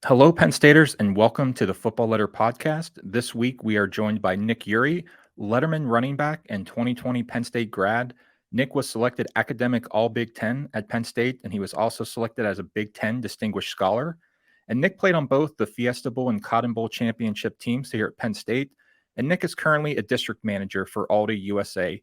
Hello, Penn Staters, and welcome to the Football Letter Podcast. This week, we are joined by Nick Urey, Letterman running back and 2020 Penn State grad. Nick was selected academic All Big Ten at Penn State, and he was also selected as a Big Ten Distinguished Scholar. And Nick played on both the Fiesta Bowl and Cotton Bowl championship teams here at Penn State. And Nick is currently a district manager for Aldi USA.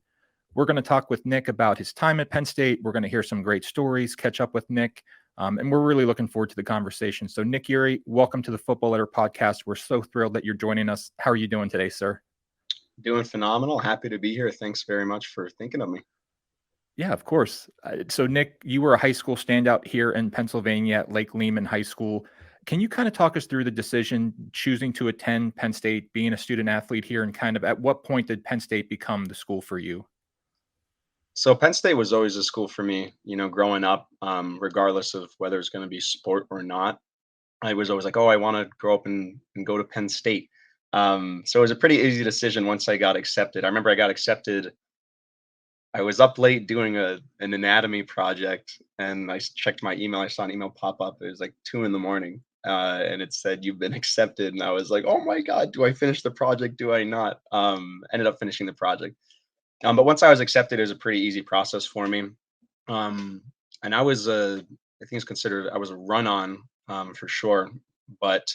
We're going to talk with Nick about his time at Penn State. We're going to hear some great stories, catch up with Nick. And we're really looking forward to the conversation. So, Nick Urey, welcome to the Football Letter Podcast. We're so thrilled that you're joining us. How are you doing today, sir? Doing phenomenal. Happy to be here. Thanks very much for thinking of me. Yeah, of course. So, Nick, you were a high school standout here in Pennsylvania at Lake Lehman High School. Can you kind of talk us through the decision choosing to attend Penn State, being a student athlete here, and kind of at what point did Penn State become the school for you? So Penn State was always a school for me, growing up, regardless of whether it's going to be sport or not. I was always like, oh, I want to grow up and go to Penn State. So it was a pretty easy decision once I got accepted. I remember I got accepted. I was up late doing an anatomy project and checked my email. I saw an email pop up. It was like 2 in the morning. And it said you've been accepted. And I was like, oh my God, do I finish the project? Do I not? Ended up finishing the project. But once I was accepted, it was a pretty easy process for me. Um, and I think it's considered, I was a run on for sure, but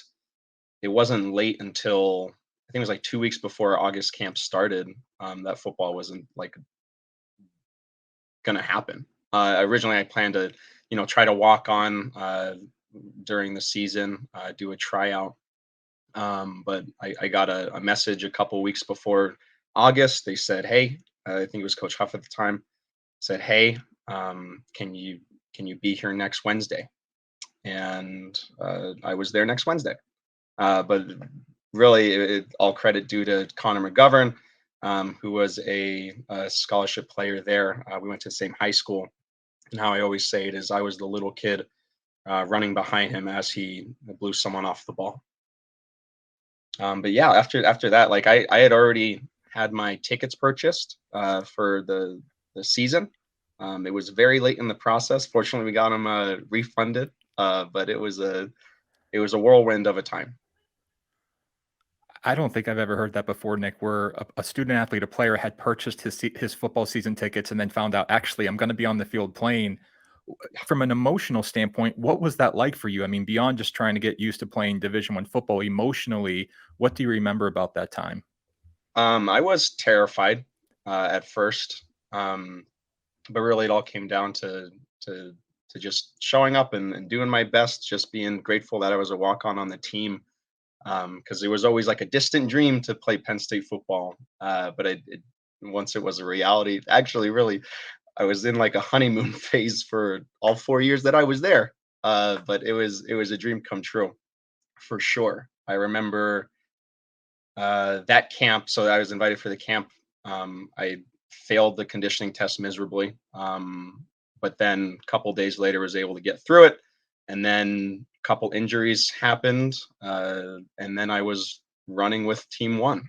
it wasn't late until I think it was like 2 weeks before August camp started that football wasn't like going to happen. Originally, I planned to, try to walk on during the season, do a tryout. But I got a message a couple weeks before August. They said, "Hey, I think it was Coach Huff at the time, said, "Hey, can you be here next Wednesday?" And I was there next Wednesday. But really, all credit due to Connor McGovern, who was a scholarship player there. We went to the same high school, and how I always say it is, I was the little kid running behind him as he blew someone off the ball. But yeah, after that, like I had already had my tickets purchased for the season. It was very late in the process. Fortunately, we got them refunded, but it was a whirlwind of a time. I don't think I've ever heard that before, Nick, where a student athlete, a player had purchased his football season tickets and then found out, actually, I'm going to be on the field playing. From an emotional standpoint, what was that like for you? I mean, beyond just trying to get used to playing Division I football, emotionally, what do you remember about that time? I was terrified at first, but really it all came down to to just showing up and doing my best, just being grateful that I was a walk on the team because it was always like a distant dream to play Penn State football. But once it was a reality, actually, really, I was in like a honeymoon phase for all 4 years that I was there. But it was a dream come true for sure. I remember that camp. So I was invited for the camp. I failed the conditioning test miserably, but then a couple days later was able to get through it. And then a couple injuries happened, and then I was running with Team One.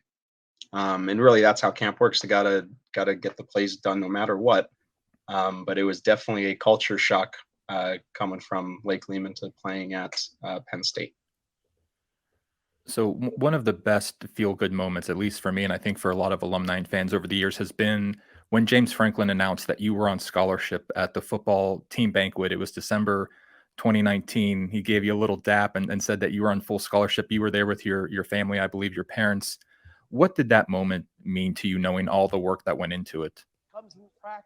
And really, that's how camp works. You gotta get the plays done no matter what. But it was definitely a culture shock coming from Lake Lehman to playing at Penn State. So one of the best feel good moments, at least for me, and I think for a lot of alumni and fans over the years, has been when James Franklin announced that you were on scholarship at the football team banquet. It was December 2019. He gave you a little dap and said that you were on full scholarship. You were there with your family, I believe, your parents. What did that moment mean to you, knowing all the work that went into it?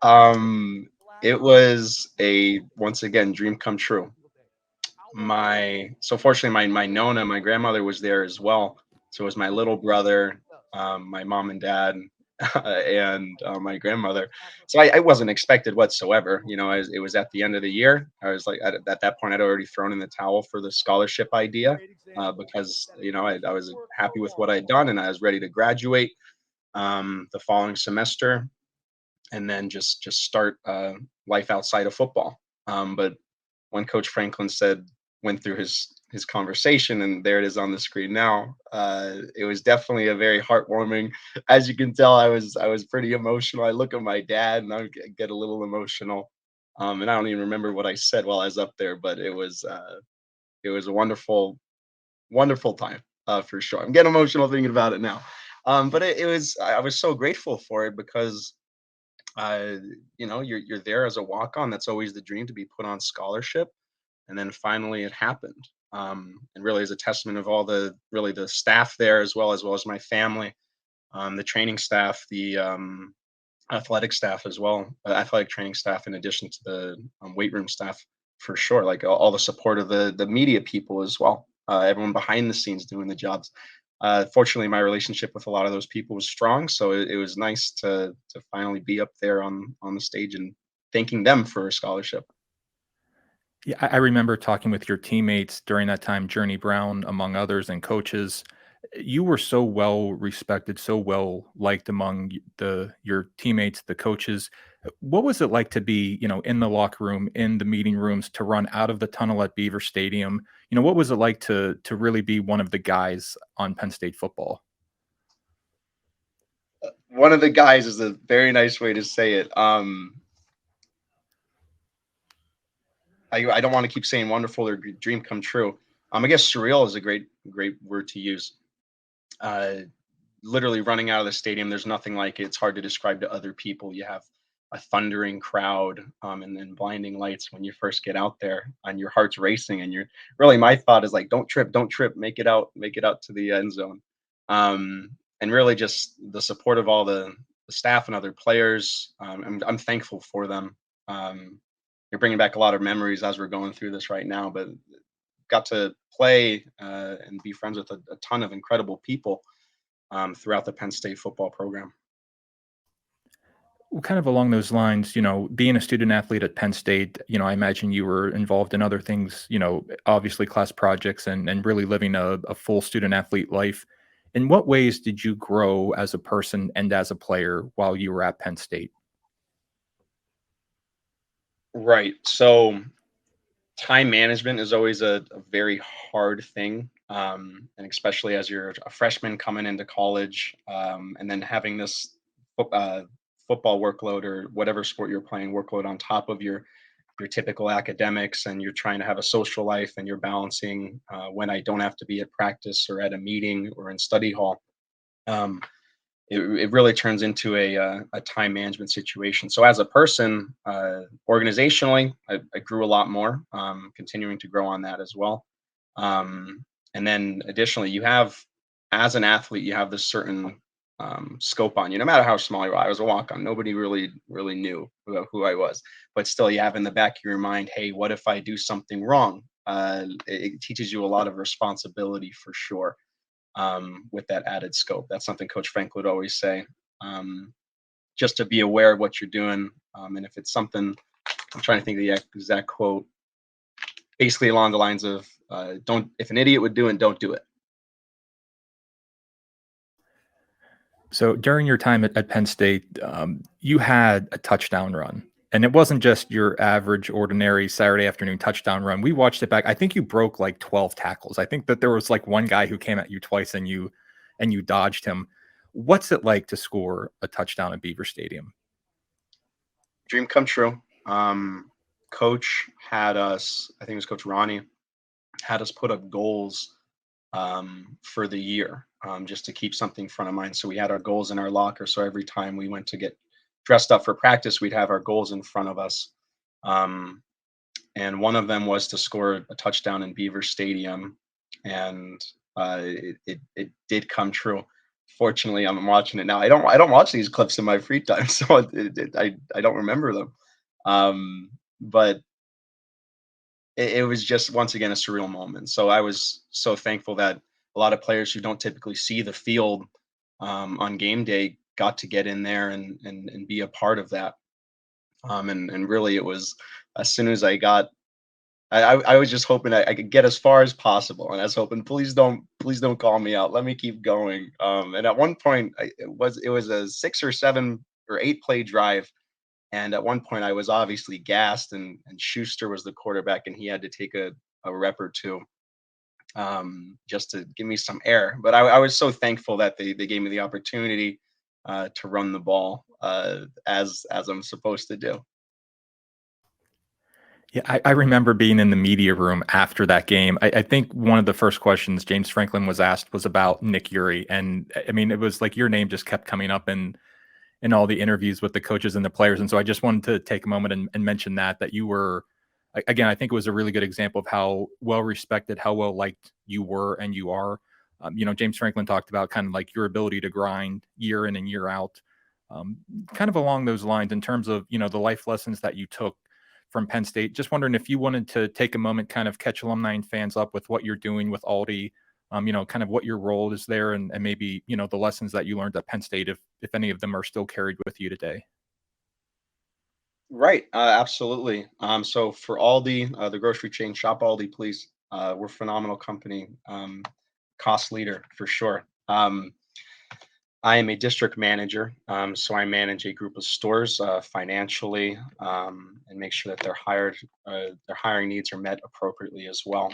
Um, it was a once again dream come true. My so fortunately my Nona, my grandmother was there as well. So it was my little brother, my mom and dad, and my grandmother. So I wasn't expected whatsoever. It was at the end of the year. I was like at that point I'd already thrown in the towel for the scholarship idea because I was happy with what I'd done and I was ready to graduate the following semester and then just start life outside of football. But when Coach Franklin went through his conversation, and there it is on the screen now. It was definitely a very heartwarming. As you can tell, I was pretty emotional. I look at my dad, and I get a little emotional. And I don't even remember what I said while I was up there, but it was a wonderful wonderful time, for sure. I'm getting emotional thinking about it now. But it was I was so grateful for it because uh, you're there as a walk on. That's always the dream, to be put on scholarship, and then finally it happened. And really is a testament of all the really the staff there, as well as my family, the training staff, the athletic staff as well, athletic training staff, in addition to the weight room staff, for sure. Like all the support of the media people as well, everyone behind the scenes doing the jobs. Fortunately, my relationship with a lot of those people was strong, so it was nice to finally be up there on the stage and thanking them for a scholarship. Yeah, I remember talking with your teammates during that time, Journey Brown, among others, and coaches. You were so well respected, so well liked among the your teammates, the coaches. What was it like to be, in the locker room, in the meeting rooms, to run out of the tunnel at Beaver Stadium? What was it like to really be one of the guys on Penn State football? One of the guys is a very nice way to say it. I don't want to keep saying wonderful or dream come true. I guess surreal is a great word to use. Uh, Literally running out of the stadium, there's nothing like it. It's hard to describe to other people. You have a thundering crowd, and then blinding lights when you first get out there, and your heart's racing, and you're really, my thought is like, don't trip, make it out to the end zone. And really just the support of all the staff and other players. I'm thankful for them. You're bringing back a lot of memories as we're going through this right now, but got to play and be friends with a ton of incredible people throughout the Penn State football program. Well, kind of along those lines, being a student athlete at Penn State, I imagine you were involved in other things, obviously class projects and really living a full student athlete life. In what ways did you grow as a person and as a player while you were at Penn State? Right. So time management is always a very hard thing, and especially as you're a freshman coming into college, and then having this fo- uh, football workload or whatever sport you're playing workload on top of your typical academics, and you're trying to have a social life, and you're balancing when I don't have to be at practice or at a meeting or in study hall. Um, it really turns into a time management situation. So as a person, organizationally, I grew a lot more, continuing to grow on that as well. And then additionally, you have, as an athlete, you have this certain scope on you, no matter how small you are. I was a walk on. Nobody really knew who I was, but still you have in the back of your mind, hey, what if I do something wrong? It teaches you a lot of responsibility for sure, with that added scope. That's something Coach Frank would always say. Um, just to be aware of what you're doing. And if it's something, I'm trying to think of the exact quote, basically along the lines of, "Don't, if an idiot would do it, don't do it." So during your time at Penn State, you had a touchdown run. And it wasn't just your average, ordinary Saturday afternoon touchdown run. We watched it back. I think you broke like 12 tackles. I think that there was like one guy who came at you twice and you dodged him. What's it like to score a touchdown at Beaver Stadium? Dream come true. Coach had us, I think it was Coach Ronnie, had us put up goals for the year, just to keep something front of mind. So we had our goals in our locker. So every time we went to get dressed up for practice, we'd have our goals in front of us. Um, and one of them was to score a touchdown in Beaver Stadium, and it did come true. Fortunately, I'm watching it now. I don't watch these clips in my free time, so I don't remember them. But it was just once again a surreal moment. So I was so thankful that a lot of players who don't typically see the field on game day got to get in there and be a part of that. And really, it was as soon as I got I was just hoping I could get as far as possible, and I was hoping, please don't call me out. Let me keep going. And at one point, it was a 6 or 7 or 8 play drive, and at one point I was obviously gassed, and Schuster was the quarterback, and he had to take a rep or two, just to give me some air. But I was so thankful that they gave me the opportunity to run the ball, as I'm supposed to do. Yeah, I remember being in the media room after that game. I think one of the first questions James Franklin was asked was about Nick Yuri, and I mean, it was like your name just kept coming up in all the interviews with the coaches and the players. And so I just wanted to take a moment and mention that you were, again, I think it was a really good example of how well respected, how well liked you were and you are. James Franklin talked about kind of like your ability to grind year in and year out. Um, Kind of along those lines in terms of, the life lessons that you took from Penn State. Just wondering if you wanted to take a moment, kind of catch alumni and fans up with what you're doing with Aldi, kind of what your role is there and maybe, the lessons that you learned at Penn State, if any of them are still carried with you today. Right, absolutely. So for Aldi, the grocery chain, shop Aldi, please. We're a phenomenal company, cost leader for sure. I am a district manager, so I manage a group of stores financially, and make sure that their hiring needs are met appropriately as well.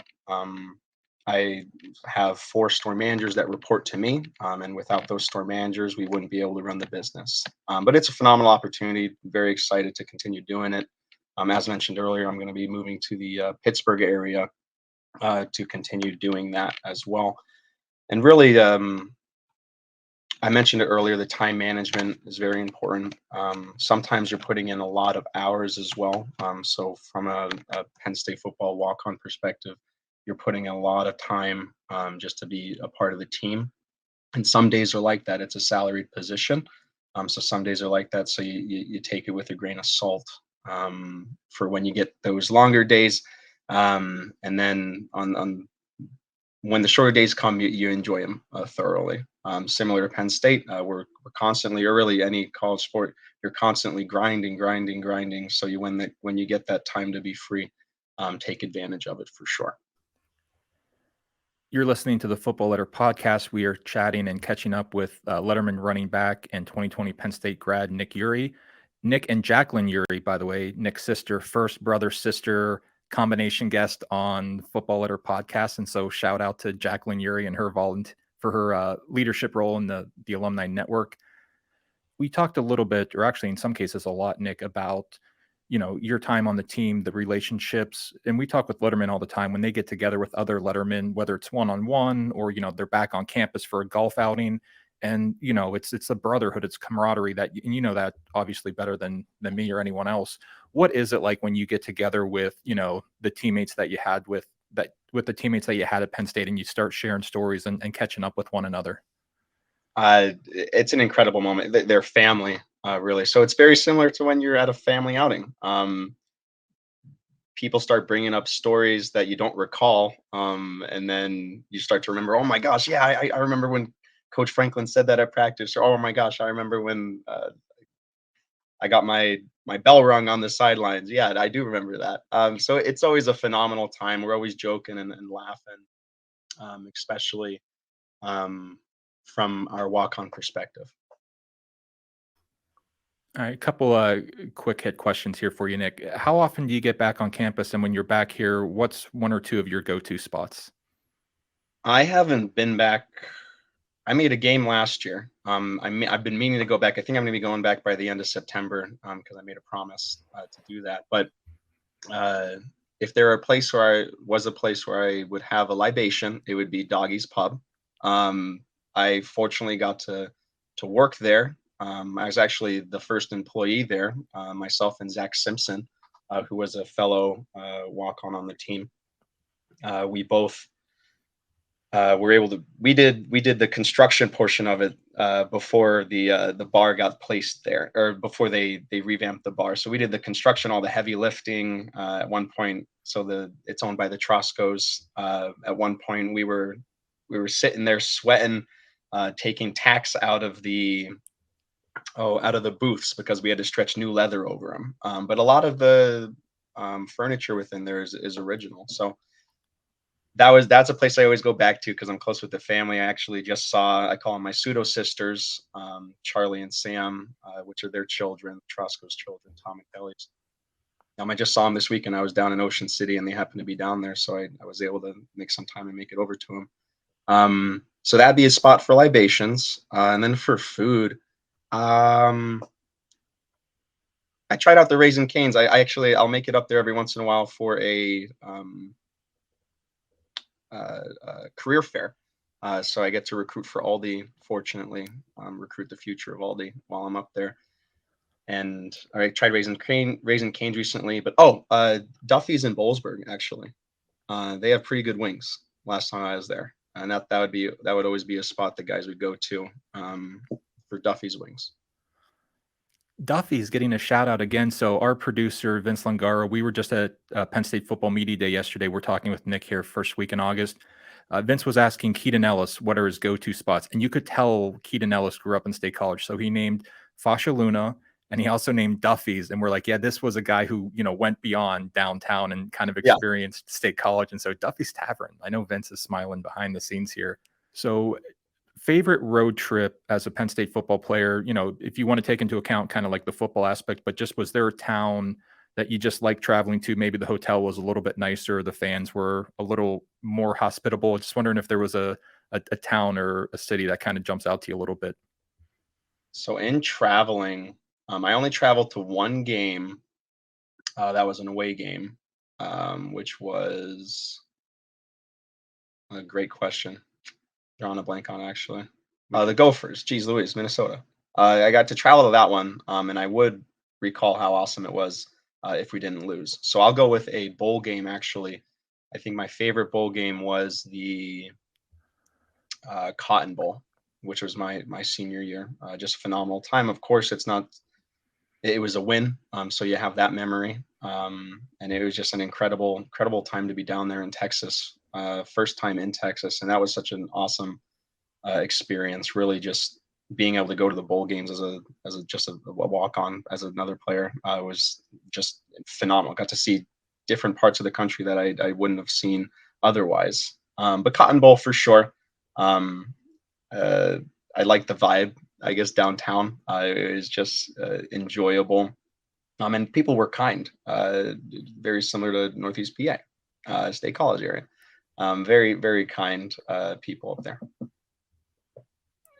I have 4 store managers that report to me, and without those store managers, we wouldn't be able to run the business. But it's a phenomenal opportunity. Very excited to continue doing it. As mentioned earlier, I'm going to be moving to the Pittsburgh area to continue doing that as well. And really, I mentioned it earlier, the time management is very important. Sometimes you're putting in a lot of hours as well. So from a Penn State football walk-on perspective, you're putting in a lot of time just to be a part of the team. And some days are like that. It's a salaried position. So some days are like that. So you take it with a grain of salt for when you get those longer days. And then on when the shorter days come, you enjoy them thoroughly. Similar to Penn State, we're constantly, or really any college sport, you're constantly grinding, grinding, grinding. So when you get that time to be free, take advantage of it for sure. You're listening to the Football Letter podcast. We are chatting and catching up with Letterman running back and 2020 Penn State grad Nick Yuri. Nick and Jacqueline Yuri, by the way, Nick's sister, first brother sister combination guest on Football Letter podcast. And so shout out to Jacqueline Yuri and her for her leadership role in the alumni network. We talked a little bit, or actually in some cases a lot, Nick, about your time on the team, the relationships. And we talk with Letterman all the time when they get together with other Lettermen, whether it's one-on-one or, they're back on campus for a golf outing. And, it's a brotherhood, it's camaraderie and that obviously better than me or anyone else. What is it like when you get together with, the teammates that you had with the teammates that you had at Penn State and you start sharing stories and catching up with one another? It's an incredible moment. They're family, really. So it's very similar to when you're at a family outing. People start bringing up stories that you don't recall, and then you start to remember. Oh my gosh, yeah, I remember when Coach Franklin said that at practice. Or oh my gosh, I remember when I got my bell rung on the sidelines. Yeah, I do remember that. So it's always a phenomenal time. We're always joking and laughing, especially um, from our walk-on perspective. All right, a couple quick hit questions here for you, Nick. How often do you get back on campus? And when you're back here, what's one or two of your go-to spots? I haven't been back. I made a game last year. I've been meaning to go back. I think I'm going to be going back by the end of September because I made a promise to do that. But uh, if there were a place where I would have a libation, it would be Doggy's Pub. I fortunately got to work there. I was actually the first employee there. Myself and Zach Simpson, who was a fellow walk-on the team. We both were able to. We did the construction portion of it before the bar got placed there, or before they revamped the bar. So we did the construction, all the heavy lifting at one point. So it's owned by the Troscos. At one point, we were sitting there sweating, taking tacks out of the booths because we had to stretch new leather over them. But a lot of the furniture within there is original. So that's a place I always go back to because I'm close with the family. I actually just saw, I call them my pseudo sisters, Charlie and Sam, which are their children, Trosco's children, Tom and Kelly's. I just saw them this week, and I was down in Ocean City, and they happened to be down there, so I was able to make some time and make it over to them. So that'd be a spot for libations, and then for food, um, I tried out the Raising Canes. I'll make it up there every once in a while for a career fair. So I get to recruit for Aldi. Fortunately, recruit the future of Aldi while I'm up there. And I tried Raising Canes recently, but Duffy's in Bollesburg actually. They have pretty good wings. Last time I was there, and that would always be a spot that guys would go to for Duffy's wings. Duffy's getting a shout out again. So our producer Vince Langaro, we were just at Penn State Football Media Day yesterday. We're talking with Nick here first week in August. Vince was asking Keaton Ellis what are his go-to spots, and you could tell Keaton Ellis grew up in State College. So he named Fascia Luna, and he also named Duffy's. And we're like, yeah, this was a guy who went beyond downtown and kind of Yeah. experienced State College. And so Duffy's Tavern. I know Vince is smiling behind the scenes here. So favorite road trip as a Penn State football player, if you want to take into account kind of like the football aspect, but just was there a town that you just like traveling to? Maybe the hotel was a little bit nicer, the fans were a little more hospitable. Just wondering if there was a town or a city that kind of jumps out to you a little bit. So in traveling, I only traveled to one game. That was an away game, which was a great question. Drawing a blank on actually. The Gophers, geez Louise, Minnesota. I got to travel to that one, and I would recall how awesome it was if we didn't lose. So I'll go with a bowl game. Actually, I think my favorite bowl game was the Cotton Bowl, which was my senior year. Just a phenomenal time. Of course, it was a win, so you have that memory, and it was just an incredible time to be down there in Texas. First time in Texas, and that was such an awesome experience. Really, just being able to go to the bowl games as a walk on as another player was just phenomenal. Got to see different parts of the country that I wouldn't have seen otherwise. But Cotton Bowl for sure. I like the vibe. I guess downtown it was just enjoyable. And people were kind. Very similar to Northeast PA, State College area. Very, very kind people up there.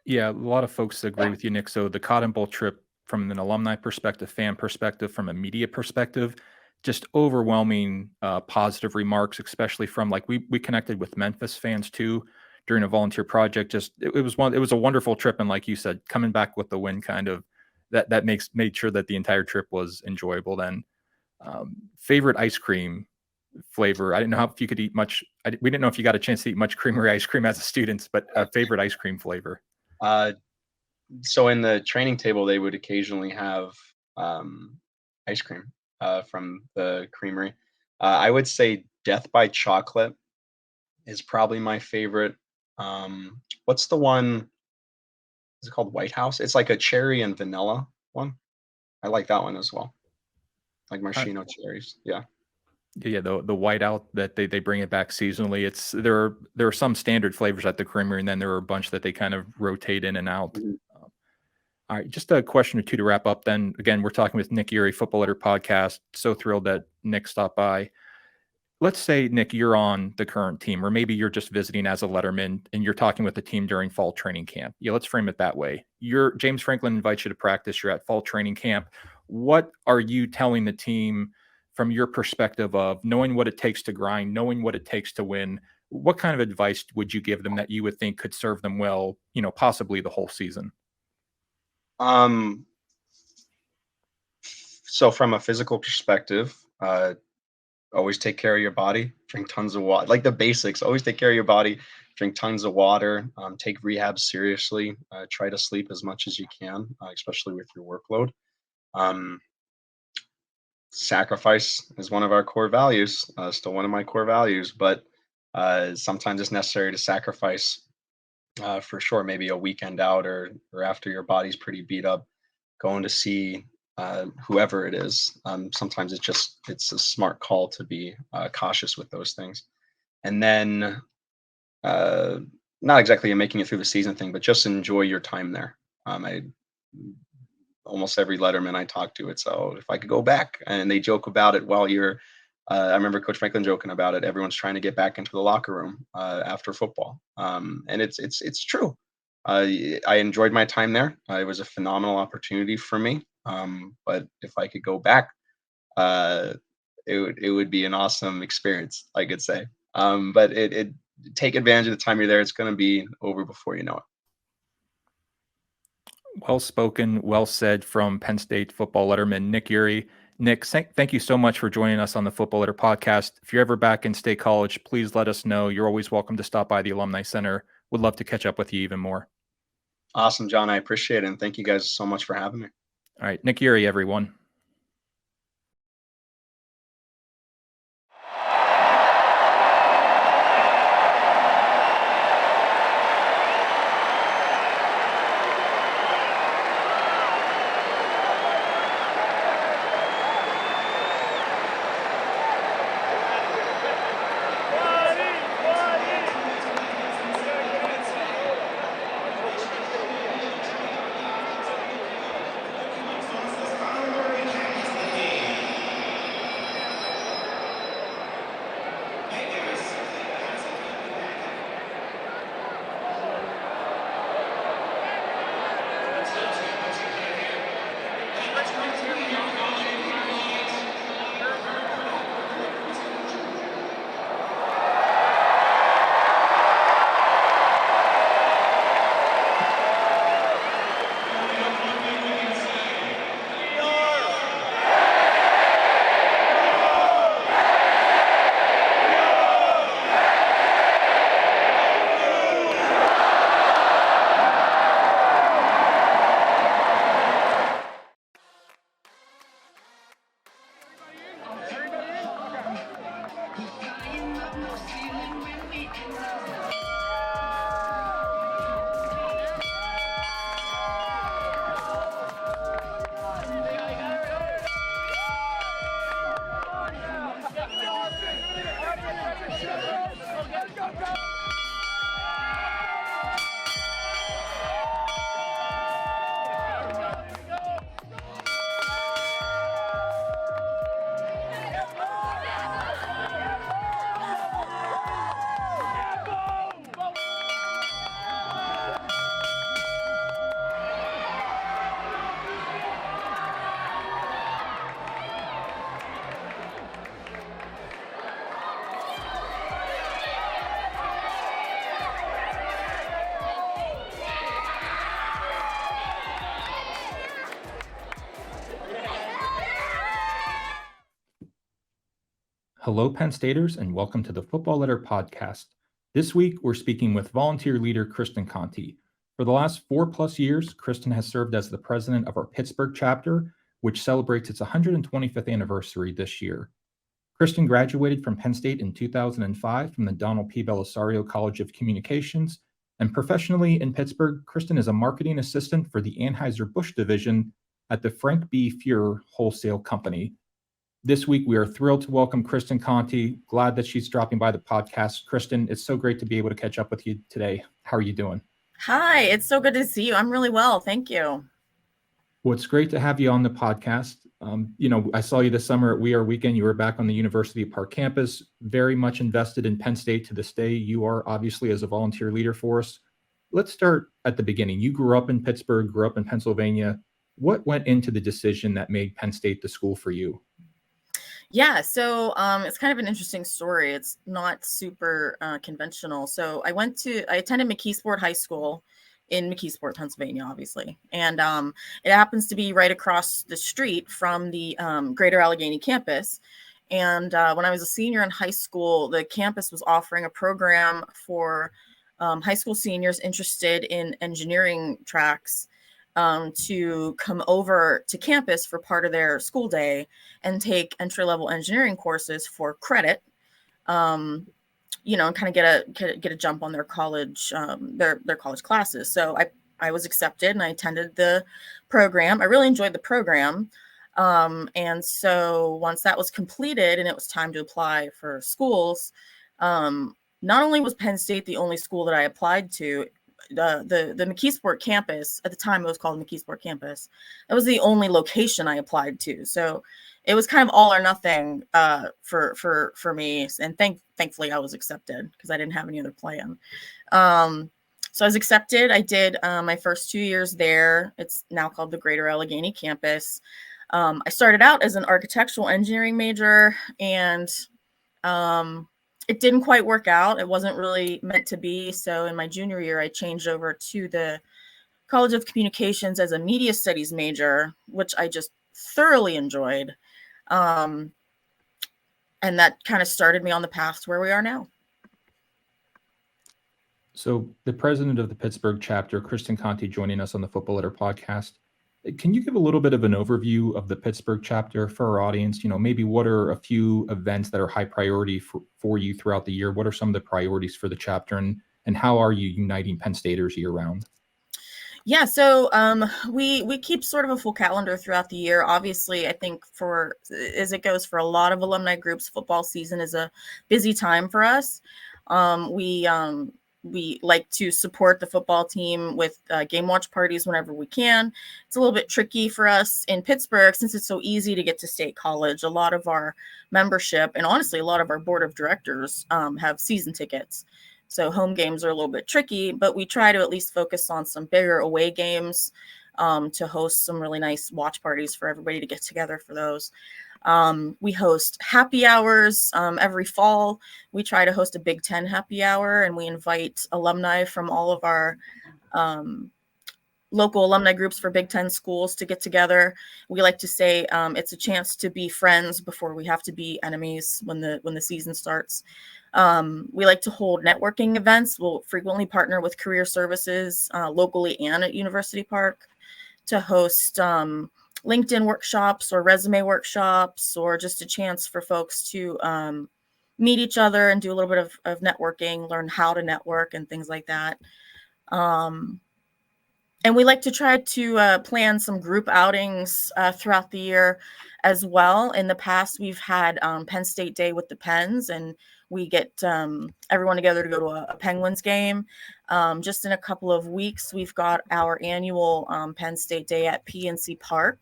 Yeah, a lot of folks agree with you, Nick. So the Cotton Bowl trip, from an alumni perspective, fan perspective, from a media perspective, just overwhelming positive remarks, especially from like we connected with Memphis fans too during a volunteer project. Just it was a wonderful trip, and like you said, coming back with the win, kind of that made sure that the entire trip was enjoyable. Then favorite ice cream flavor. I didn't know if you could eat much. We didn't know if you got a chance to eat much creamery ice cream as a student, but favorite ice cream flavor. So in the training table, they would occasionally have ice cream from the creamery. I would say Death by Chocolate is probably my favorite. What's the one? Is it called White House? It's like a cherry and vanilla one. I like that one as well. Like maraschino cherries. Yeah. Yeah, the whiteout that they bring it back seasonally. There are some standard flavors at the creamery, and then there are a bunch that they kind of rotate in and out. Mhm. All right, just a question or two to wrap up. Then again, we're talking with Nick Erie, Football Letter Podcast. So thrilled that Nick stopped by. Let's say, Nick, you're on the current team, or maybe you're just visiting as a letterman and you're talking with the team during fall training camp. Yeah, let's frame it that way. James Franklin invites you to practice. You're at fall training camp. What are you telling the team from your perspective of knowing what it takes to grind, knowing what it takes to win? What kind of advice would you give them that you would think could serve them well, possibly the whole season? Um, so from a physical perspective, always take care of your body, drink tons of water, like the basics. Always take care of your body, drink tons of water, take rehab seriously, try to sleep as much as you can, especially with your workload. Um, Sacrifice is one of our core values, still one of my core values, but sometimes it's necessary to sacrifice for sure. Maybe a weekend out or after your body's pretty beat up, going to see whoever it is. Sometimes it's a smart call to be cautious with those things, and then uh, not exactly a making it through the season thing, but just enjoy your time there. I almost every letterman I talk to, it's if I could go back, and they joke about it while you're. I remember Coach Franklin joking about it. Everyone's trying to get back into the locker room after football, and it's true. I enjoyed my time there. It was a phenomenal opportunity for me. But if I could go back, uh, it would be an awesome experience, I could say. But it take advantage of the time you're there. It's going to be over before you know it. Well spoken, well said from Penn State football letterman Nick Ury. Nick, thank you so much for joining us on the Football Letter podcast. If you're ever back in State College, please let us know. You're always welcome to stop by the Alumni Center. Would love to catch up with you even more. Awesome, John. I appreciate it. And thank you guys so much for having me. All right, Nick Ury, everyone. Hello, Penn Staters, and welcome to the Football Letter podcast. This week, we're speaking with volunteer leader Kristen Conti. For the last 4+ years, Kristen has served as the president of our Pittsburgh chapter, which celebrates its 125th anniversary this year. Kristen graduated from Penn State in 2005 from the Donald P. Belisario College of Communications, and professionally in Pittsburgh, Kristen is a marketing assistant for the Anheuser-Busch division at the Frank B. Fuhrer Wholesale Company. This week, we are thrilled to welcome Kristen Conti. Glad that she's dropping by the podcast. Kristen, it's so great to be able to catch up with you today. How are you doing? Hi, it's so good to see you. I'm really well. Thank you. Well, it's great to have you on the podcast. I saw you this summer at We Are Weekend. You were back on the University Park campus, very much invested in Penn State to this day. You are obviously as a volunteer leader for us. Let's start at the beginning. You grew up in Pittsburgh, grew up in Pennsylvania. What went into the decision that made Penn State the school for you? Yeah, so it's kind of an interesting story. It's not super conventional. So I attended McKeesport High School in McKeesport, Pennsylvania, obviously. And it happens to be right across the street from the Greater Allegheny campus. And when I was a senior in high school, the campus was offering a program for high school seniors interested in engineering tracks to come over to campus for part of their school day and take entry-level engineering courses for credit, and kind of get a jump on their college their college classes. So I was accepted and I attended the program. I really enjoyed the program. And so once that was completed and it was time to apply for schools, not only was Penn State the only school that I applied to, the McKeesport campus, at the time it was called McKeesport campus, that was the only location I applied to. So it was kind of all or nothing for me. And thankfully I was accepted because I didn't have any other plan. So I was accepted. I did my first 2 years there. It's now called the Greater Allegheny campus. I started out as an architectural engineering major, and it didn't quite work out. It wasn't really meant to be. So in my junior year, I changed over to the College of Communications as a media studies major, which I just thoroughly enjoyed. And that kind of started me on the path to where we are now. So the president of the Pittsburgh chapter, Kristen Conti, joining us on the Football Letter podcast. Can you give a little bit of an overview of the Pittsburgh chapter for our audience? Maybe what are a few events that are high priority for you throughout the year? What are some of the priorities for the chapter, and how are you uniting Penn Staters year round? Yeah, so we keep sort of a full calendar throughout the year. Obviously, I think as it goes for a lot of alumni groups, football season is a busy time for us. We like to support the football team with game watch parties whenever we can. It's a little bit tricky for us in Pittsburgh since it's so easy to get to State College. A lot of our membership, and honestly, a lot of our board of directors have season tickets. So home games are a little bit tricky, but we try to at least focus on some bigger away games to host some really nice watch parties for everybody to get together for those. We host happy hours every fall. We try to host a Big Ten happy hour, and we invite alumni from all of our local alumni groups for Big Ten schools to get together. We like to say it's a chance to be friends before we have to be enemies when the season starts. We like to hold networking events. We'll frequently partner with career services locally and at University Park to host LinkedIn workshops or resume workshops, or just a chance for folks to meet each other and do a little bit of networking, learn how to network and things like that. And we like to try to plan some group outings throughout the year as well. In the past, we've had Penn State Day with the Pens, and we get everyone together to go to a Penguins game. Just in a couple of weeks, we've got our annual Penn State Day at PNC Park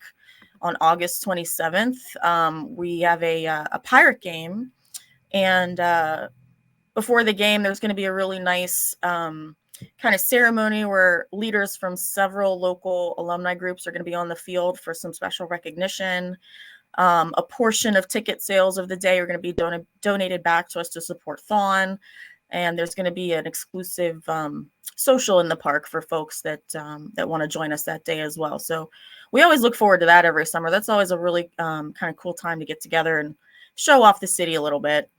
on August 27th. We have a Pirate game, and before the game, there's going to be a really nice kind of ceremony where leaders from several local alumni groups are going to be on the field for some special recognition. A portion of ticket sales of the day are going to be donated back to us to support Thon. And there's going to be an exclusive social in the park for folks that want to join us that day as well. So we always look forward to that every summer. That's always a really kind of cool time to get together and show off the city a little bit.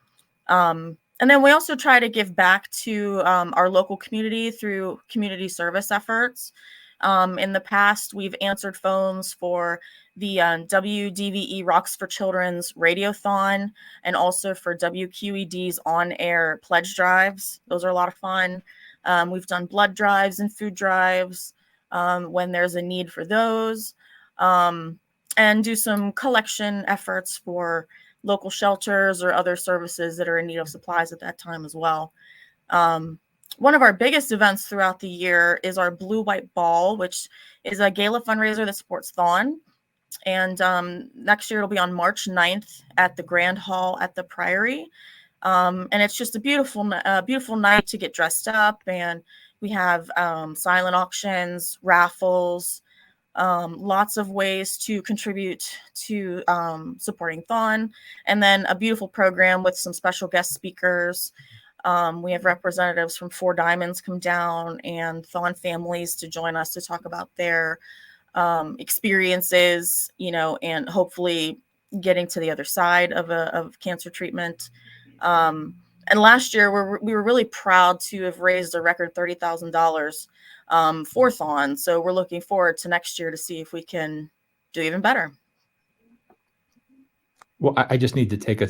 And then we also try to give back to our local community through community service efforts. In the past, we've answered phones for the WDVE Rocks for Children's Radiothon, and also for WQED's on-air pledge drives. Those are a lot of fun. We've done blood drives and food drives when there's a need for those, and do some collection efforts for local shelters or other services that are in need of supplies at that time as well. One of our biggest events throughout the year is our Blue White Ball, which is a gala fundraiser that supports Thon. And next year it'll be on March 9th at the Grand Hall at the Priory. And it's just a beautiful night to get dressed up. And we have silent auctions, raffles, lots of ways to contribute to supporting Thon, and then a beautiful program with some special guest speakers. We have representatives from Four Diamonds come down, and Thon families to join us to talk about their experiences, and hopefully getting to the other side of cancer treatment. And last year, we were really proud to have raised a record $30,000 for Thon. So we're looking forward to next year to see if we can do even better. Well, I just need to take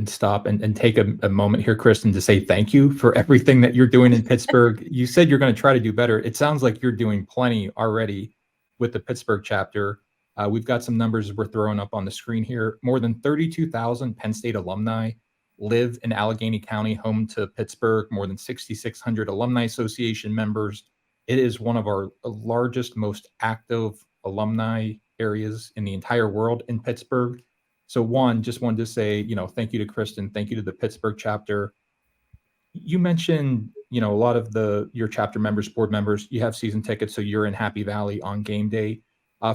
stop and take a moment here, Kristen, to say thank you for everything that you're doing in Pittsburgh. You said you're going to try to do better. It sounds like you're doing plenty already with the Pittsburgh chapter. We've got some numbers we're throwing up on the screen here. More than 32,000 Penn State alumni live in Allegheny County, home to Pittsburgh. More than 6,600 Alumni Association members. It is one of our largest, most active alumni areas in the entire world in Pittsburgh. So just wanted to say, thank you to Kristen. Thank you to the Pittsburgh chapter. You mentioned a lot of your chapter members, board members, you have season tickets, so you're in Happy Valley on game day.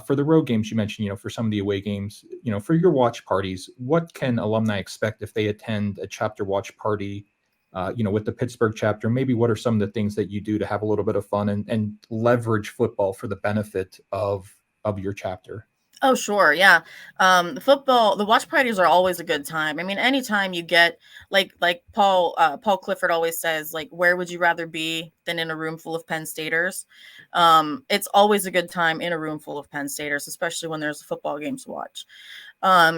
For the road games, you mentioned, for some of the away games, for your watch parties, what can alumni expect if they attend a chapter watch party, with the Pittsburgh chapter? Maybe what are some of the things that you do to have a little bit of fun and leverage football for the benefit of your chapter? Oh, sure. Yeah. The watch parties are always a good time. I mean, anytime you get like Paul Clifford always says, like, where would you rather be than in a room full of Penn Staters? It's always a good time in a room full of Penn Staters, especially when there's a football game to watch.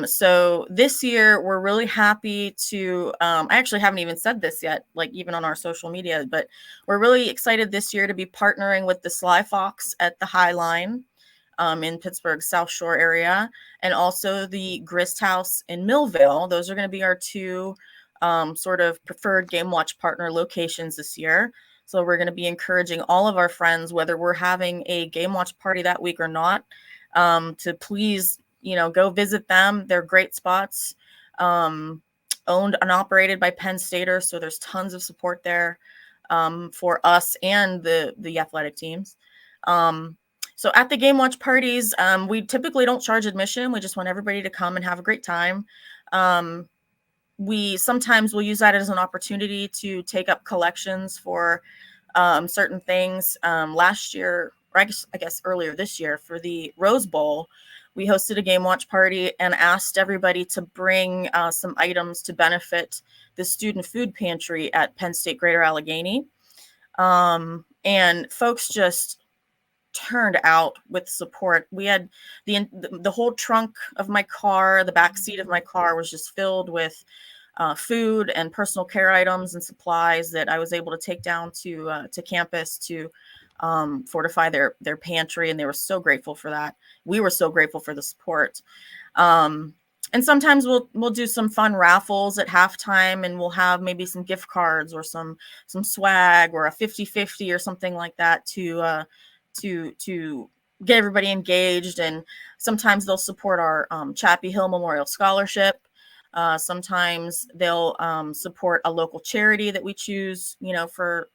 So this year we're really happy to, I actually haven't even said this yet, like even on our social media, but we're really excited this year to be partnering with the Sly Fox at the High Line in Pittsburgh South Shore area, and also the Grist House in Millville. Those are going to be our two sort of preferred Game Watch partner locations this year. So we're going to be encouraging all of our friends, whether we're having a Game Watch party that week or not, to please, go visit them. They're great spots, owned and operated by Penn Staters. So there's tons of support there for us and the athletic teams. So at the Game Watch parties, we typically don't charge admission. We just want everybody to come and have a great time. We sometimes will use that as an opportunity to take up collections for certain things. Last year, or I guess earlier this year, for the Rose Bowl, we hosted a Game Watch party and asked everybody to bring some items to benefit the student food pantry at Penn State Greater Allegheny. And folks just turned out with support. We had the whole trunk of my car, the back seat of my car was just filled with food and personal care items and supplies that I was able to take down to campus to fortify their pantry, and they were so grateful for that. We were so grateful for the support. And sometimes we'll do some fun raffles at halftime, and we'll have maybe some gift cards or some swag or a 50-50 or something like that to get everybody engaged. And sometimes they'll support our Chappie Hill Memorial Scholarship. Sometimes they'll support a local charity that we choose, for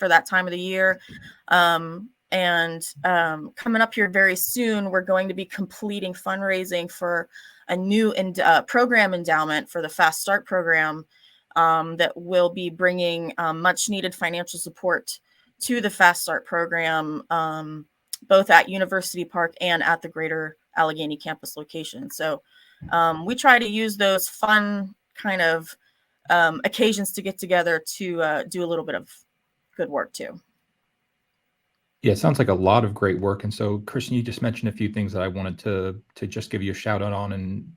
that time of the year. And coming up here very soon, we're going to be completing fundraising for a new program endowment for the Fast Start program that will be bringing much needed financial support to the Fast Start program, both at University Park and at the Greater Allegheny campus location. So we try to use those fun kind of occasions to get together to do a little bit of good work too. Yeah, it sounds like a lot of great work. And so, Kristen, you just mentioned a few things that I wanted to just give you a shout out on, and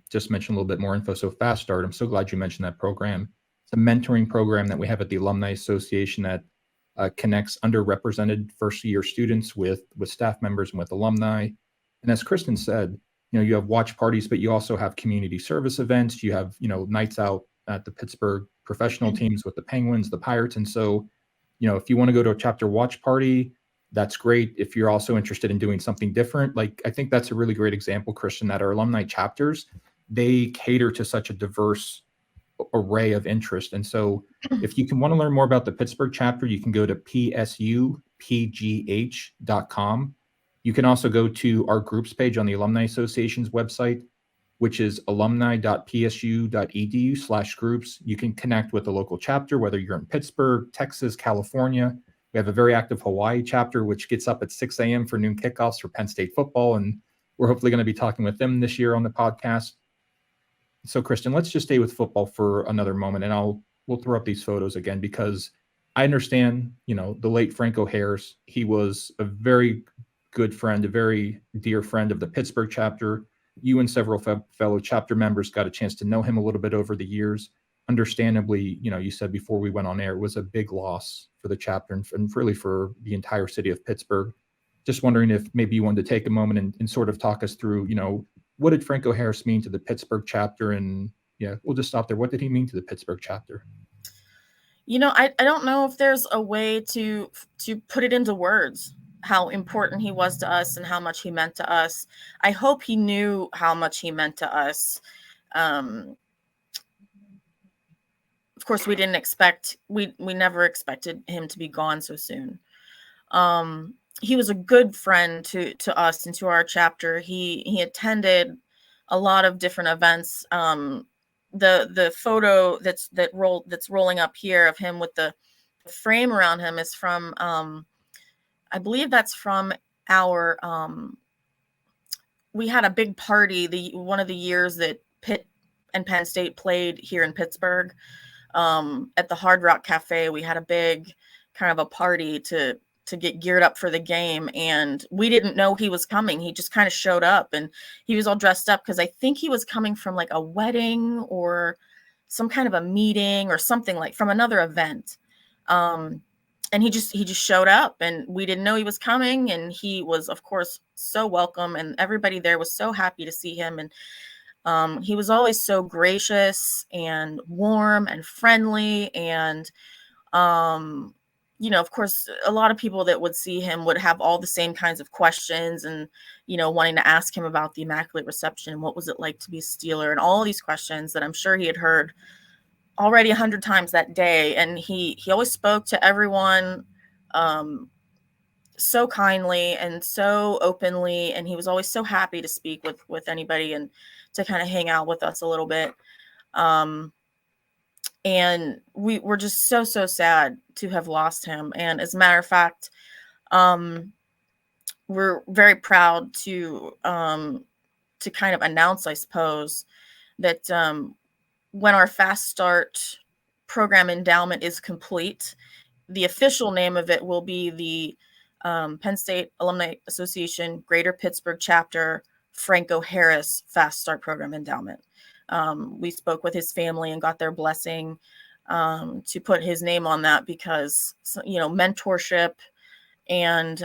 just mention a little bit more info. So Fast Start, I'm so glad you mentioned that program. It's a mentoring program that we have at the Alumni Association that connects underrepresented first-year students with staff members and with alumni. And as Kristen said, you have watch parties, but you also have community service events. You have, nights out at the Pittsburgh professional teams with the Penguins, the Pirates. And so, if you want to go to a chapter watch party, that's great. If you're also interested in doing something different, like I think that's a really great example, Kristen, that our alumni chapters, they cater to such a diverse array of interest. And so if you can want to learn more about the Pittsburgh chapter, you can go to psupgh.com. You can also go to our groups page on the Alumni Association's website, which is alumni.psu.edu/groups. You can connect with the local chapter, whether you're in Pittsburgh, Texas, California. We have a very active Hawaii chapter, which gets up at 6 a.m. for noon kickoffs for Penn State football. And we're hopefully going to be talking with them this year on the podcast. So, Kristen, let's just stay with football for another moment, and we'll throw up these photos again, because I understand, the late Franco Harris. He was a very good friend, a very dear friend of the Pittsburgh chapter. You and several fellow chapter members got a chance to know him a little bit over the years. Understandably, you said before we went on air, it was a big loss for the chapter and really for the entire city of Pittsburgh. Just wondering if maybe you wanted to take a moment and sort of talk us through, what did Franco Harris mean to the Pittsburgh chapter? And we'll just stop there. What did he mean to the Pittsburgh chapter? I don't know if there's a way to put it into words, how important he was to us and how much he meant to us. I hope he knew how much he meant to us. Of course, we never expected him to be gone so soon. He was a good friend to us and to our chapter. He attended a lot of different events. The photo that's rolling up here of him with the frame around him is from I believe that's from our we had a big party one of the years that Pitt and Penn State played here in Pittsburgh. At the Hard Rock Cafe, we had a big kind of a party to get geared up for the game, and we didn't know he was coming. He just kind of showed up, and he was all dressed up because I think he was coming from like a wedding or some kind of a meeting or something, like from another event. And he just showed up, and we didn't know he was coming, and he was, of course, so welcome, and everybody there was so happy to see him. And he was always so gracious and warm and friendly. And, of course, a lot of people that would see him would have all the same kinds of questions and, wanting to ask him about the Immaculate Reception and what was it like to be a Steeler and all these questions that I'm sure he had heard already 100 times that day. And he always spoke to everyone so kindly and so openly, and he was always so happy to speak with anybody and to kind of hang out with us a little bit. And we were just so sad to have lost him. And as a matter of fact, we're very proud to kind of announce, I suppose, that when our Fast Start program endowment is complete, the official name of it will be the Penn State Alumni Association Greater Pittsburgh Chapter Franco Harris Fast Start Program Endowment. We spoke with his family and got their blessing to put his name on that because, mentorship and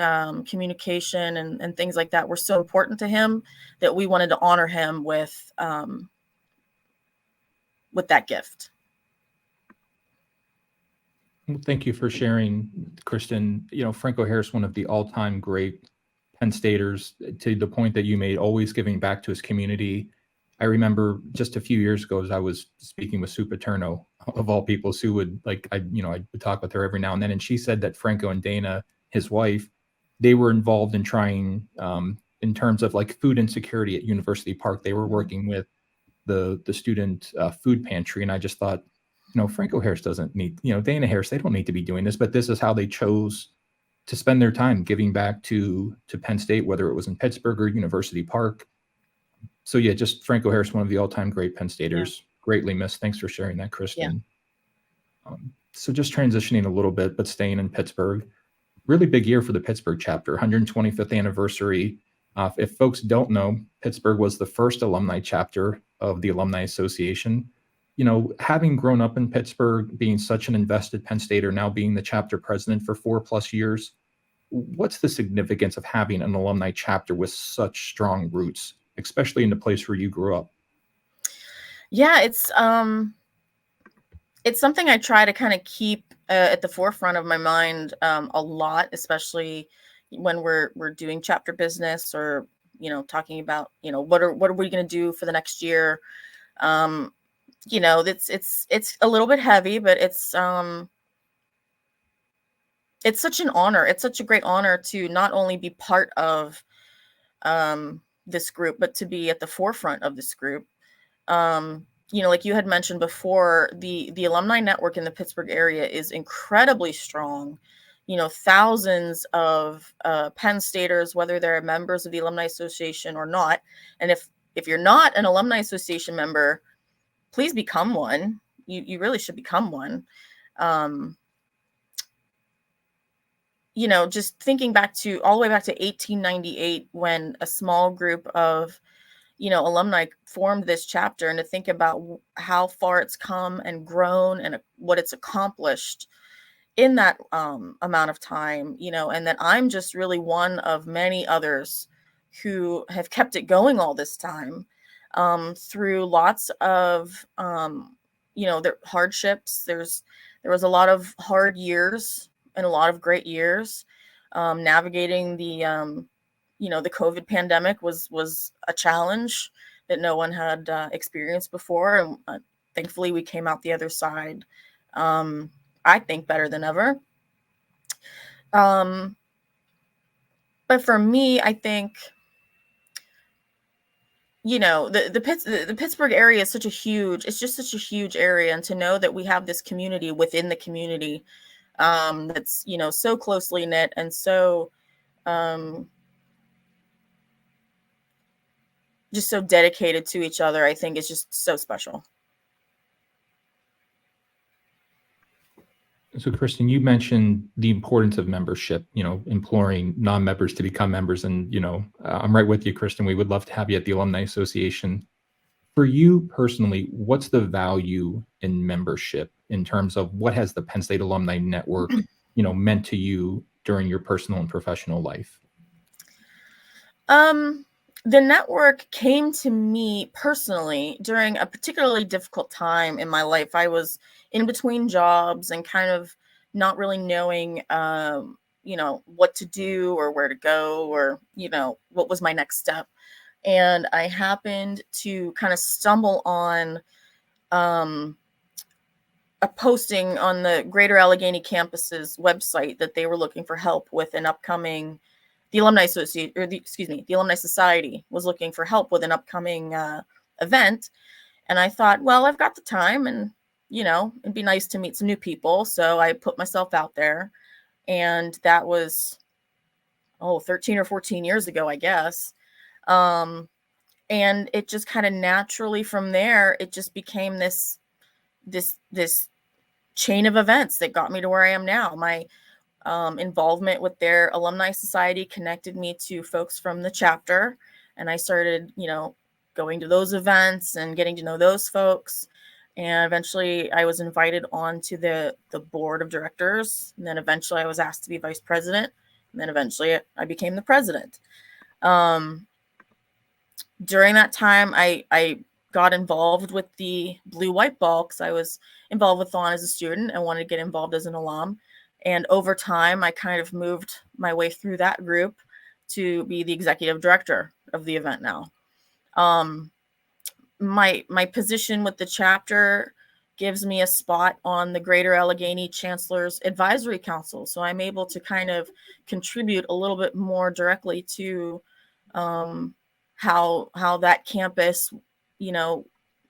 communication and things like that were so important to him that we wanted to honor him with that gift. Well, thank you for sharing, Kristen. Franco Harris, one of the all-time great Penn Staters, to the point that you made, always giving back to his community. I remember just a few years ago, as I was speaking with Sue Paterno, of all people, Sue would I would talk with her every now and then, and she said that Franco and Dana, his wife, they were involved in trying, in terms of like food insecurity at University Park. They were working with the student food pantry, and I just thought, Franco Harris doesn't need, Dana Harris, they don't need to be doing this, but this is how they chose to spend their time, giving back to Penn State, whether it was in Pittsburgh or University Park. So yeah, just Franco Harris, one of the all-time great Penn Staters, greatly missed. Thanks for sharing that, Kristen. Yeah. So just transitioning a little bit, but staying in Pittsburgh, really big year for the Pittsburgh chapter, 125th anniversary. If folks don't know, Pittsburgh was the first alumni chapter of the Alumni Association. Having grown up in Pittsburgh, being such an invested Penn Stater, now being the chapter president for 4+ years, what's the significance of having an alumni chapter with such strong roots, especially in the place where you grew up? Yeah, it's something I try to kind of keep at the forefront of my mind a lot, especially when we're doing chapter business or, talking about, what are we going to do for the next year? It's a little bit heavy, but it's such an honor. It's such a great honor to not only be part of this group, but to be at the forefront of this group. Like you had mentioned before, the alumni network in the Pittsburgh area is incredibly strong. Thousands of Penn Staters, whether they're members of the Alumni Association or not. And if you're not an Alumni Association member, please become one. You really should become one. Just thinking back all the way back to 1898, when a small group of, alumni formed this chapter, and to think about how far it's come and grown and what it's accomplished in that amount of time, and that I'm just really one of many others who have kept it going all this time through lots of, their hardships. There was a lot of hard years and a lot of great years. Navigating the COVID pandemic was a challenge that no one had experienced before. And thankfully we came out the other side I think better than ever. But for me, I think, the Pittsburgh area is it's just such a huge area. And to know that we have this community within the community, that's, so closely knit and so, just so dedicated to each other, I think is just so special. So, Kristen, you mentioned the importance of membership, imploring non-members to become members. And, I'm right with you, Kristen. We would love to have you at the Alumni Association. For you personally, what's the value in membership in terms of what has the Penn State Alumni Network, meant to you during your personal and professional life? The network came to me personally during a particularly difficult time in my life. I was in between jobs and kind of not really knowing, what to do or where to go or, what was my next step. And I happened to kind of stumble on a posting on the Greater Allegheny campus's website that they were looking for help with an upcoming, the Alumni Association, the Alumni Society was looking for help with an upcoming event. And I thought, well, I've got the time and, it'd be nice to meet some new people. So I put myself out there, and that was, 13 or 14 years ago, I guess. And it just kind of naturally from there, it just became this chain of events that got me to where I am now. My involvement with their alumni society connected me to folks from the chapter, and I started, going to those events and getting to know those folks. And eventually I was invited onto the board of directors. And then eventually I was asked to be vice president. And then eventually I became the president. During that time, I got involved with the Blue White Ball because I was involved with Thon as a student and wanted to get involved as an alum. And over time, I kind of moved my way through that group to be the executive director of the event now. My position with the chapter gives me a spot on the Greater Allegheny Chancellor's Advisory Council. So I'm able to kind of contribute a little bit more directly to how that campus,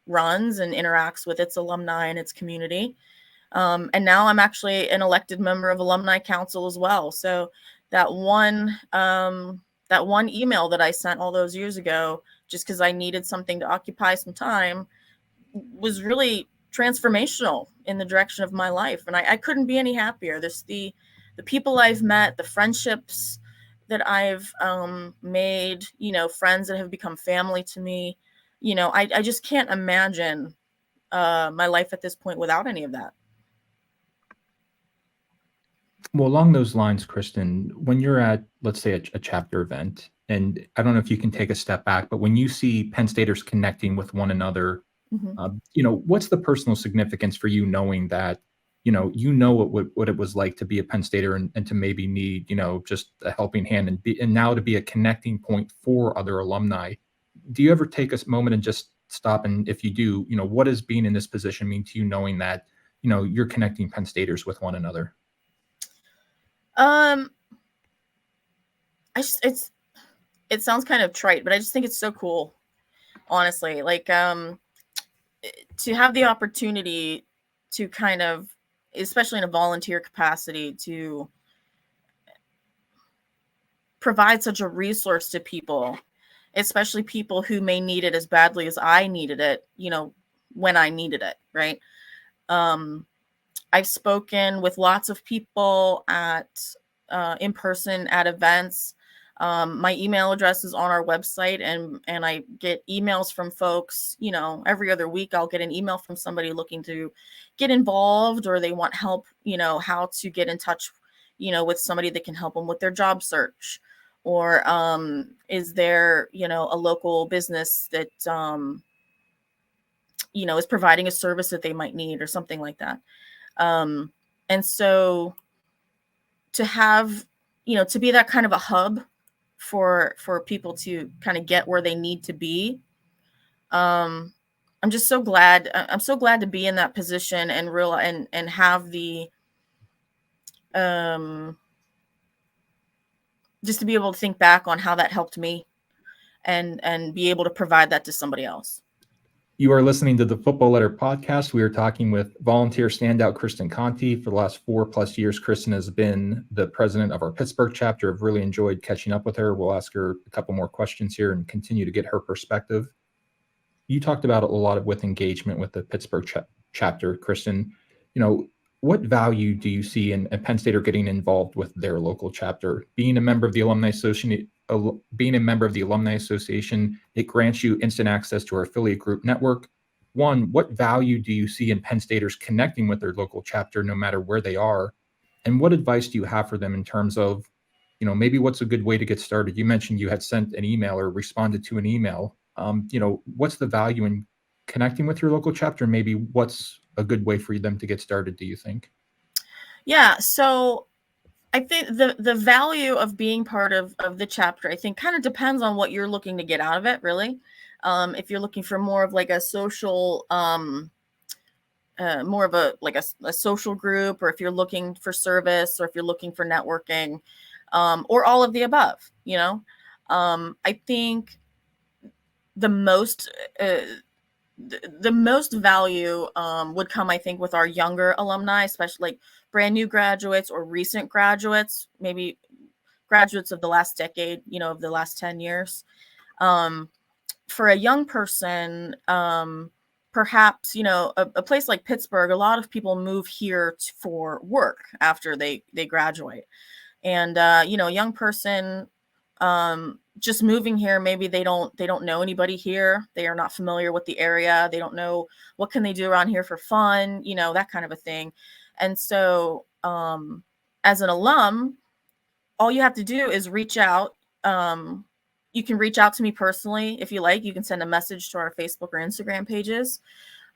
runs and interacts with its alumni and its community. And now I'm actually an elected member of Alumni Council as well. So that one email that I sent all those years ago, just because I needed something to occupy some time, was really transformational in the direction of my life. And I couldn't be any happier. The people I've met, the friendships that I've made, friends that have become family to me, I just can't imagine my life at this point without any of that. Well, along those lines, Kristen, when you're at, let's say, a chapter event, and I don't know if you can take a step back, but when you see Penn Staters connecting with one another, what's the personal significance for you knowing that, what it was like to be a Penn Stater and to maybe need, just a helping hand and now to be a connecting point for other alumni? Do you ever take a moment and just stop? And if you do, what does being in this position mean to you, knowing that, you're connecting Penn Staters with one another? It sounds kind of trite, but I just think it's so cool, honestly. Like, to have the opportunity to kind of, especially in a volunteer capacity, to provide such a resource to people, especially people who may need it as badly as I needed it, when I needed it, right? I've spoken with lots of people in person at events. My email address is on our website, and I get emails from folks, every other week. I'll get an email from somebody looking to get involved, or they want help, how to get in touch, with somebody that can help them with their job search, or is there, a local business that, is providing a service that they might need or something like that. And so to have, to be that kind of a hub for people to kind of get where they need to be, I'm just so glad. I'm so glad to be in that position and real and have the just to be able to think back on how that helped me and be able to provide that to somebody else. You are listening to the Football Letter podcast. We are talking with volunteer standout Kristen Conti. For the last 4+ years, Kristen has been the president of our Pittsburgh chapter. I've really enjoyed catching up with her. We'll ask her a couple more questions here and continue to get her perspective. You talked about a lot with engagement with the Pittsburgh chapter, Kristen. What value do you see in Penn State are getting involved with their local chapter? Being a member of the Alumni Association, it grants you instant access to our affiliate group network. One, what value do you see in Penn Staters connecting with their local chapter, no matter where they are? And what advice do you have for them in terms of, maybe what's a good way to get started? You mentioned you had sent an email or responded to an email. What's the value in connecting with your local chapter? Maybe what's a good way for them to get started, do you think? Yeah. So I think the value of being part of the chapter, I think, kind of depends on what you're looking to get out of it, really. If you're looking for more of like a social, more of a social group, or if you're looking for service, or if you're looking for networking, or all of the above, I think the most value would come, I think, with our younger alumni, especially like brand new graduates or recent graduates, maybe graduates of the last decade, of the last 10 years. For a young person, perhaps, a place like Pittsburgh, a lot of people move here for work after they graduate. And, a young person, just moving here, maybe they don't know anybody here. They are not familiar with the area. They don't know what can they do around here for fun, that kind of a thing. And so, as an alum, all you have to do is reach out. You can reach out to me personally if you like. You can send a message to our Facebook or Instagram pages,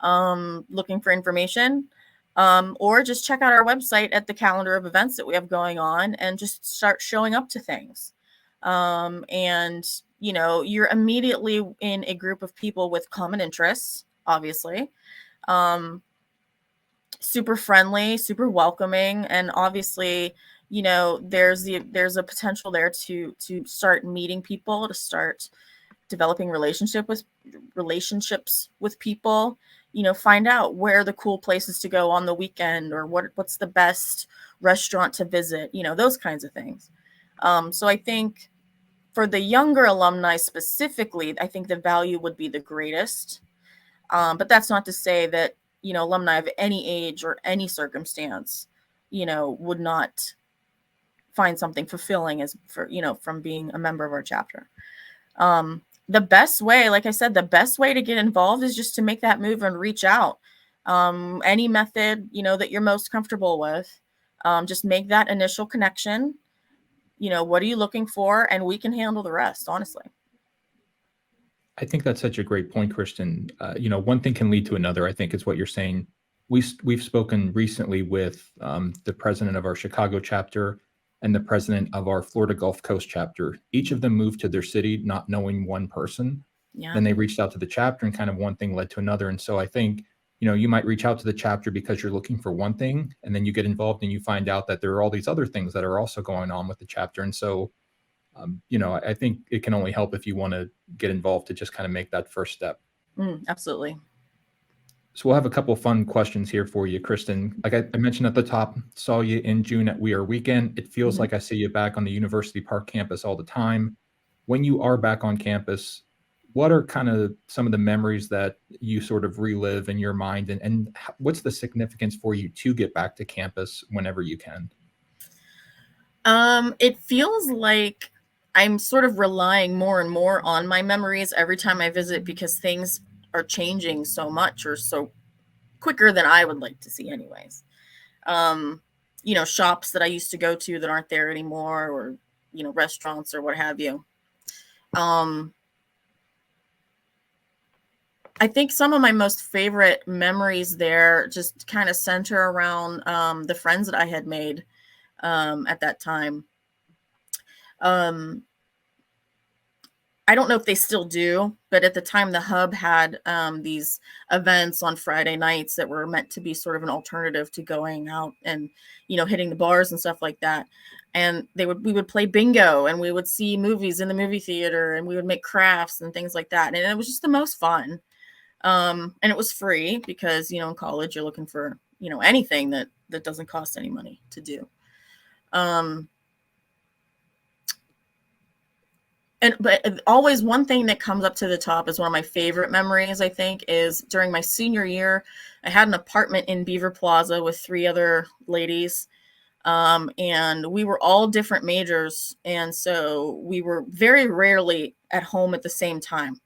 looking for information, or just check out our website at the calendar of events that we have going on and just start showing up to things. And you're immediately in a group of people with common interests, obviously, super friendly, super welcoming. And obviously, there's a potential there to start meeting people, to start developing relationships with people, find out where the cool places to go on the weekend, or what's the best restaurant to visit, those kinds of things. So I think for the younger alumni specifically, I think the value would be the greatest. But that's not to say that, alumni of any age or any circumstance, would not find something fulfilling from being a member of our chapter. The best way, like I said, the best way to get involved is just to make that move and reach out. Any method, that you're most comfortable with, just make that initial connection. What are you looking for? And we can handle the rest, honestly. I think that's such a great point, Kristen. One thing can lead to another, I think, is what you're saying. We've spoken recently with the president of our Chicago chapter and the president of our Florida Gulf Coast chapter. Each of them moved to their city not knowing one person. Yeah. Then they reached out to the chapter, and kind of one thing led to another. And so I think, you might reach out to the chapter because you're looking for one thing, and then you get involved and you find out that there are all these other things that are also going on with the chapter. And so, I think it can only help if you want to get involved to just kind of make that first step. Absolutely. So we'll have a couple of fun questions here for you, Kristen. Like I mentioned at the top, saw you in June at We Are Weekend. It feels like I see you back on the University Park campus all the time. When you are back on campus, what are kind of some of the memories that you sort of relive in your mind, and what's the significance for you to get back to campus whenever you can? It feels like I'm sort of relying more and more on my memories every time I visit, because things are changing so much, or so quicker than I would like to see anyways. Shops that I used to go to that aren't there anymore, or, restaurants or what have you. I think some of my most favorite memories there just kind of center around the friends that I had made at that time. I don't know if they still do, but at the time the Hub had these events on Friday nights that were meant to be sort of an alternative to going out and, hitting the bars and stuff like that. And we would play bingo, and we would see movies in the movie theater, and we would make crafts and things like that. And it was just the most fun. And it was free because, in college you're looking for, anything that doesn't cost any money to do. But always one thing that comes up to the top is one of my favorite memories, I think, is during my senior year, I had an apartment in Beaver Plaza with 3 other ladies. And we were all different majors. And so we were very rarely at home at the same time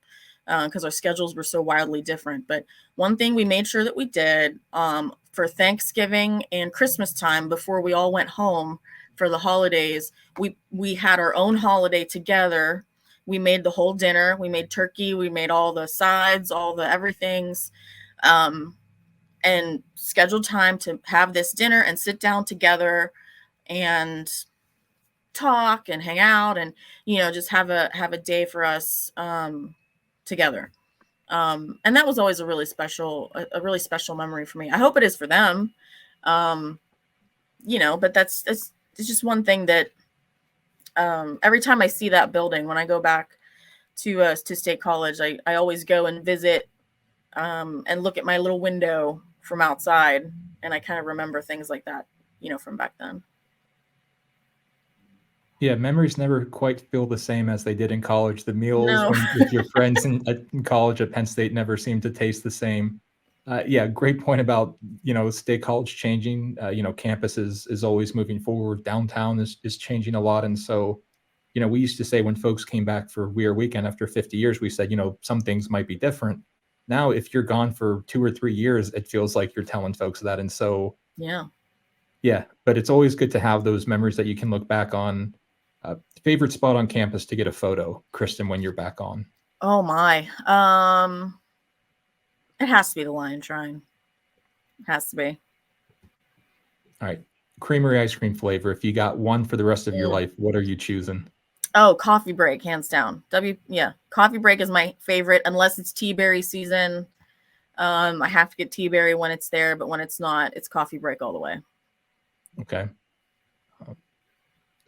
because our schedules were so wildly different. But one thing we made sure that we did for Thanksgiving and Christmas time, before we all went home for the holidays, we had our own holiday together. We made the whole dinner. We made turkey. We made all the sides, all the everythings, and scheduled time to have this dinner and sit down together and talk and hang out and, just have a day for us together. And that was always a really special memory for me. I hope it is for them. But it's just one thing that every time I see that building, when I go back to State College, I always go and visit and look at my little window from outside, and I kind of remember things like that, from back then. Yeah, memories never quite feel the same as they did in college. The meals with your friends in college at Penn State never seem to taste the same. Yeah, great point about, State College changing. Campus is always moving forward. Downtown is changing a lot. And so, we used to say when folks came back for We Are Weekend after 50 years, we said, some things might be different. Now, if you're gone for 2 or 3 years, it feels like you're telling folks that. And so, yeah, but it's always good to have those memories that you can look back on. Favorite spot on campus to get a photo, Kristen, when you're back on? Oh my. It has to be the Lion Shrine. It has to be. All right. Creamery ice cream flavor. If you got one for the rest of your life, what are you choosing? Oh, coffee break, hands down. Coffee break is my favorite, unless it's tea berry season. I have to get tea berry when it's there, but when it's not, it's coffee break all the way. Okay.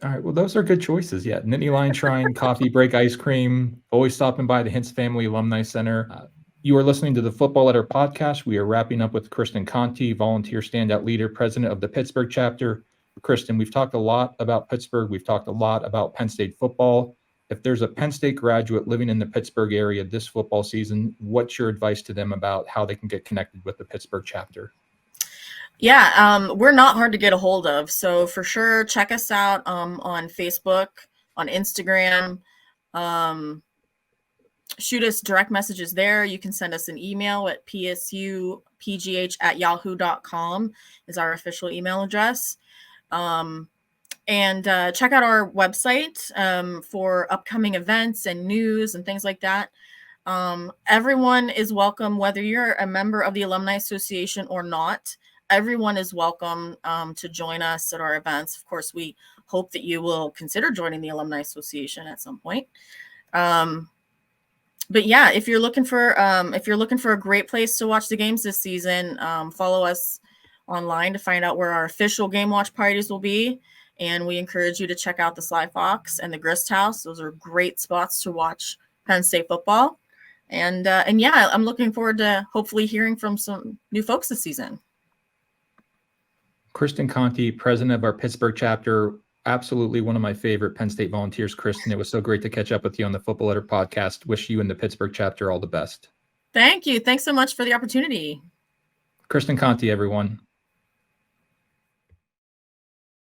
All right. Well, those are good choices. Yeah. Nittany Lion Shrine, coffee break, ice cream. Always stopping by the Hintz Family Alumni Center. You are listening to the Football Letter podcast. We are wrapping up with Kristen Conti, volunteer standout leader, president of the Pittsburgh chapter. Kristen, we've talked a lot about Pittsburgh. We've talked a lot about Penn State football. If there's a Penn State graduate living in the Pittsburgh area this football season, what's your advice to them about how they can get connected with the Pittsburgh chapter? Yeah, we're not hard to get a hold of. So for sure, check us out on Facebook, on Instagram. Shoot us direct messages there. You can send us an email at psupgh@yahoo.com is our official email address. And check out our website for upcoming events and news and things like that. Everyone is welcome, whether you're a member of the Alumni Association or not. Everyone is welcome to join us at our events. Of course, we hope that you will consider joining the Alumni Association at some point. But yeah, if you're looking for a great place to watch the games this season, follow us online to find out where our official game watch parties will be. And we encourage you to check out the Sly Fox and the Grist House. Those are great spots to watch Penn State football. And yeah, I'm looking forward to hopefully hearing from some new folks this season. Kristen Conti, president of our Pittsburgh chapter. Absolutely one of my favorite Penn State volunteers, Kristen. It was so great to catch up with you on the Football Letter podcast. Wish you and the Pittsburgh chapter all the best. Thank you. Thanks so much for the opportunity. Kristen Conti, everyone.